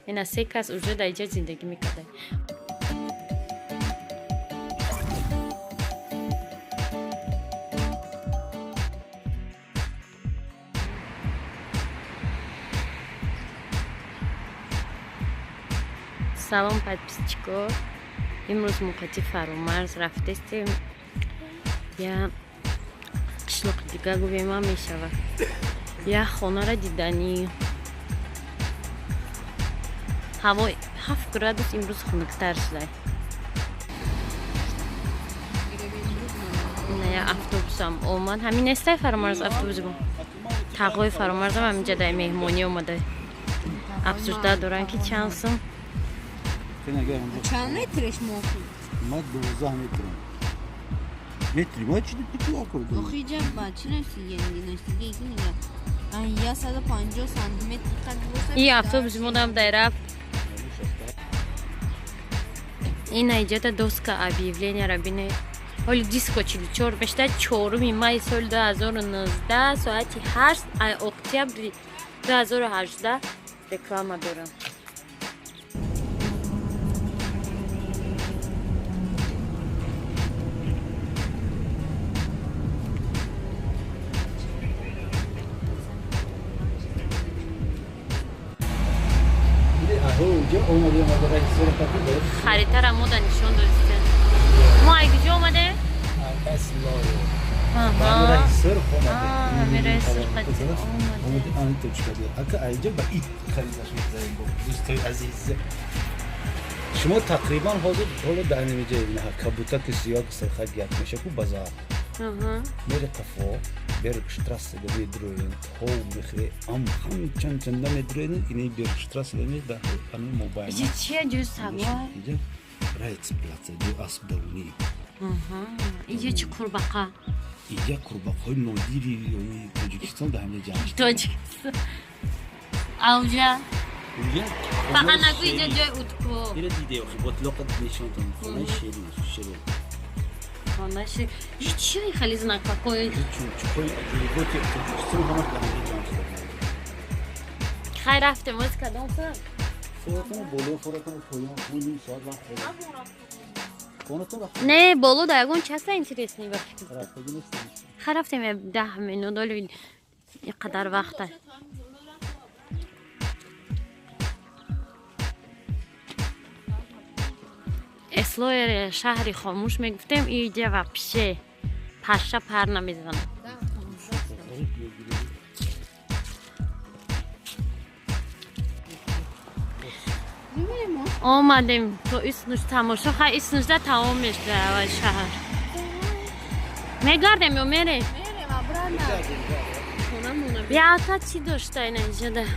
اینا 3 کس اونجا در اینجا زندگی میکرده. سلام подписчиков. امروز موقعی فرامرز رفتیم یا قشلاق دیگه گویم میشود یا خانه را دیدنی هوا 7 گرادوس امروز خنک‌تر شده. نه یا اتوبوس هم اومد همین است فرامرز اتوبوس بود. تقوی فرامرز هم اینجا در مهمونی اومده. افسوس دارن که چانسم چند مترش موقع؟ ما 12 متری ما چی دیگه آکردیم؟ آخه اینجا چی نشدی دیگه این یا 150 سانتی متر قد باشه. این اتوبوس مودم در رفت. این اینجا دوست که объявление را بینه. حالا دیسکو 44 بشته 4 مای سال 2019 ساعت 8 اکتبر 2018 رکلام دارم. خریدتر هم مودا نشون دارستن ما اگه جا اومده؟ آها سر میره سر قدی اومده آن تو چکده اگه اینجا با این خریدش می‌ذاریم دوستای عزیز شما تقریبا حالا در نمیجه نه کبوتا که سیاه سرخ گرد میشه کو بازار میره قفا بیر شتراس ده میدروین هو میخری هم چند میدروین اینی بیر شتراس دمی ده همین موبایل اینجا چیه جوز سوار؟ اینجا رایت پلاته دو اسبدونی اینجا چه کربقه؟ اینجا کربقه نادری تاجیکستان ده همه جمعش تاجیکستان اوجا فقط نگو اینجا جای اوتکو اینه دیده اخی بطلاقت نشان تون خانه شیرین خانه شیرین اینجا چیه این خلیز نکاکوی؟ چون گوتی تاجیکستان همه ده همه جمعش خیلی رفته موز کدام سر؟ فورتون بولو فورتون پویان پویان ساعت وقت خودم نه بالو داگون چسا اینترسنی وقتی رفتگی نیستم خیلی رفتیم 10 منو دلویل اینقدر وقته اصلاح شهری خاموش میگفتیم اینجا و پیشه پشه پر نمیزنم آمدیم تو اسنوش تماشا خیلی اسنوش ده تمام میشه اول شهر میگردیم یا میره؟ بیا تا چی داشته این اینجا ده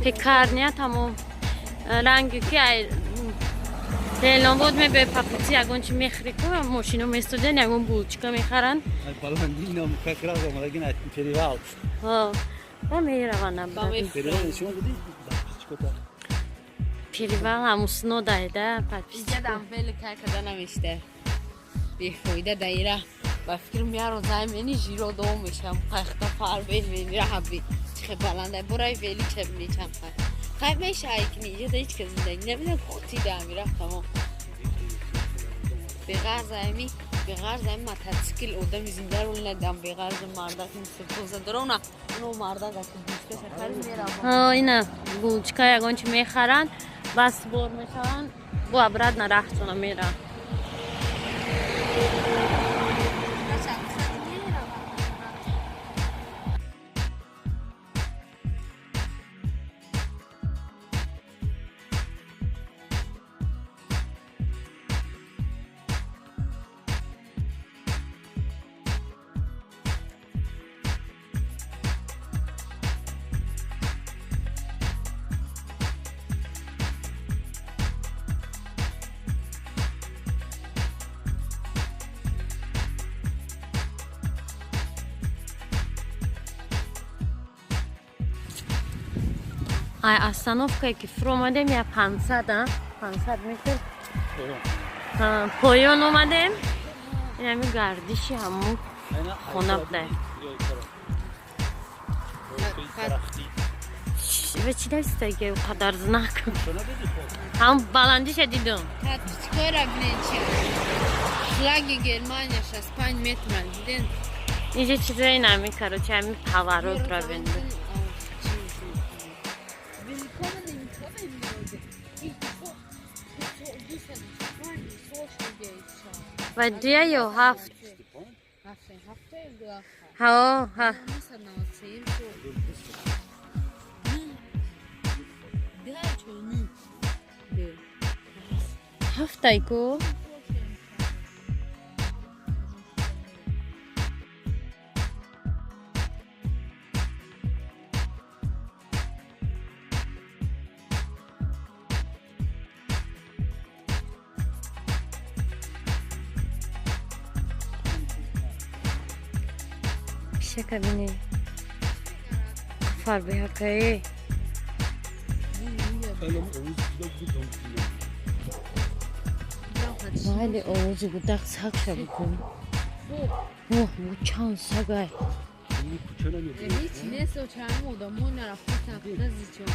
پکرنیه تمام رنگی که دیلان بود می به پاپوتی اگون چی میخری که ماشینو میستوده نگون بولچکا میخرن بلندی نام فکر از آمده گی نتیم پریوال ها با میره وانم پریوال شما بودی؟ پریوال همون سنو دایده اینجا دنبال که نمیشته بیخویده دایره و فکر میارو زمینی جیرو دو میشم قیختا فر بین میره حبی چه بلنده برای ویلی چه میچم خیلی میشه ایکنی اینجا دا هیچ که زندگی نمیدن خوتی ده میره تمام بغیر زمین متاسکیل اودم زنده رو ندم بغیر مرده که میسه داره اونو مرده که دوسته خیلی میره ها اینا بولچکا اگون چی میخرن بس بور میشن بو ابرد نرخصونه میرن остановка که فرو اومدیم یا 500 متر پایان اومدیم این همین گردشی همون خونه بوده به چی دسته که قدر زنک شما دیدی خب هم بلندیش دیدم Tatbichkoy rabnenchi. Flagi Germaniyash az 5 metr دیدین. اینجا چیزایی نمی کرد چه همین پاورود را بنده و دیگه یا هفت ها ها هفت ایکو شکر بینی فر بیا که ولی اوزی گودک سگ شا بکن اوه بو چند سگای هیچ نیست و چرمو دامون نرفته تقیده زیچون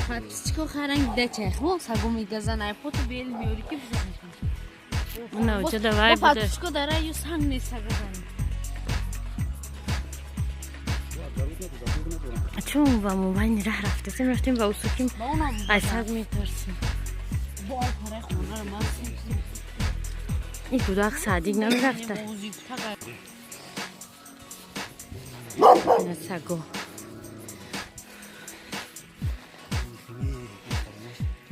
Tatbichko خرنگ ده چه خو سگو میگزن ایپوتو بیل میوری که بزنش نه چه دوای بوده Tatbichko داره یو سنگ نیست سگزن چون با موبایل راه رفتیم رفتیم با اوسکیم با اونم از سگ میترسیم با پاره خونه رو ماسیم این کودک صدیق نمیرفته نه سگو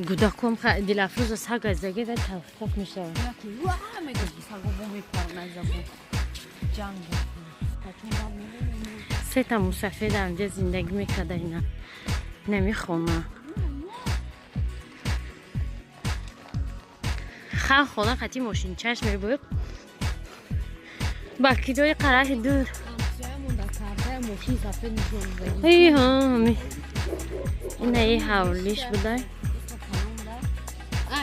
کودک هم دل افروز سگ از دیگه در توقف میشه همه گفتی سگو بو میپرن از زبون جنگ سه تا مسافر اونجا زندگی میکرده اینا نمیخونه خیلی خونه خطی ماشین چشم میره بود با کیدوی قرار دور ماشین سفید نشون ای ها اینه ای حولیش بوده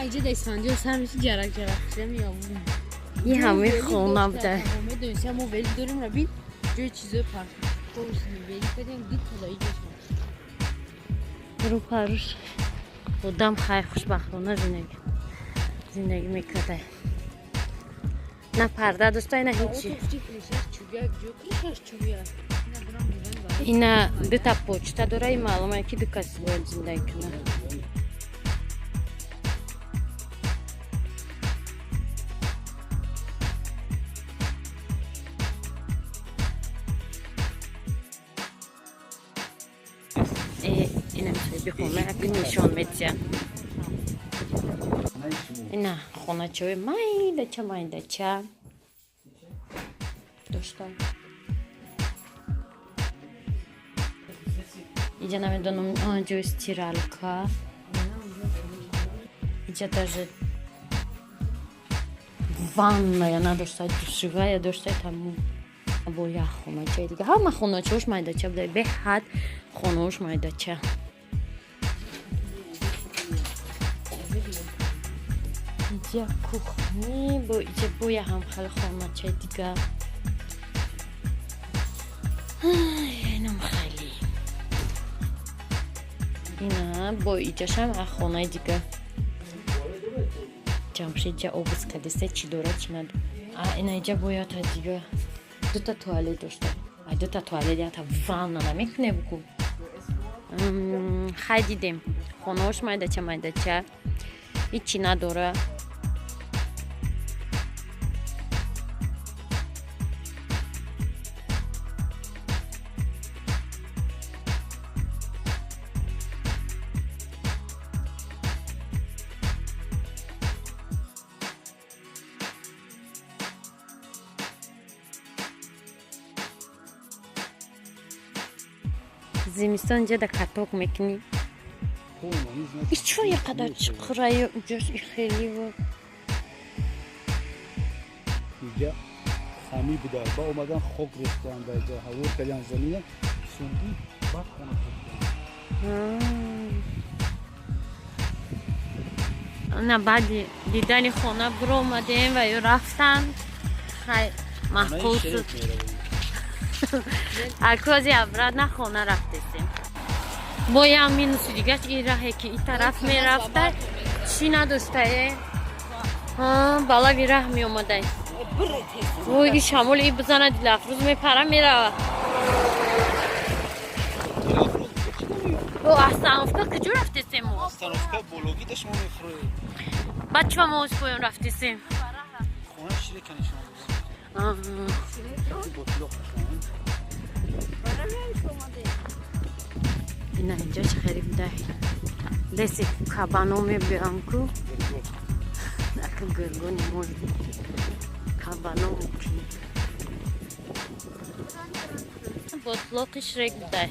اینجا دیساندی و سر میشه جرک شده میامون این همه خونه بوده میدونیم ما ولی داریم رو بین جای چیزای پرد پروسیم ولی کدیم دید خدایی جشن رو پروش خودم خیلی خوشبختانه زندگی میکرده نه پرده دوستای نه هیچی اینا دو تا پوچتا داره این معلومه که دو کسی باید زندگی کنه اینا میشه بخونه اگه نشان میدیم اینا خونه چوی مایده چه دوستان اینجا نمیدونم آنجا استیرالکا اینجا даже ванная نداشته دوشگاه داشته تموم با یه خونه چه دیگه همه خونه چوش مایده چه بوده به حد خونهوش مایده چه اینجا کوخنی با اینجا بوی هم خیلی خونه چه دیگه اینم خیلی اینا با اینجاش هم خونه دیگه جمشید جا اوبس کدسته چی داره چی نداره اینا اینجا باید تا دیگه دو تا توالت داشته دو تا توالت یا تا وان نمیکنه بگو خیلی دیدیم خونه هاش مایده چه هیچی نداره زمستان اینجا در کتاک میکنی این چون یه قدر چقرایی اونجاست این خیلی بود اینجا خمی بوده با اومدن خوک ریختن به اینجا هور کلیان زمینه سوندی بعد خونه نه بعد دیدن خونه برو اومدیم و یا رفتن خیلی محفوظ شد اکوزی افراد نه خونه رفتیم با یه مینوسی دیگه این راهی که این طرف میرفته چی نداشته بالا وی راه می اومده وای این شمال این بزنه دیل افروز میپره میره او احسانفکا کجا رفتیسیم ما؟ احسانفکا بولوگی داشت ما میفروی بچه ما از پایان رفتیسیم خونه شیره کنی شما اینا اینجا چه خریب ده دستی کابانو می بیام کو اکا گرگونی موی کابانو میتی بطلاقش رگ ده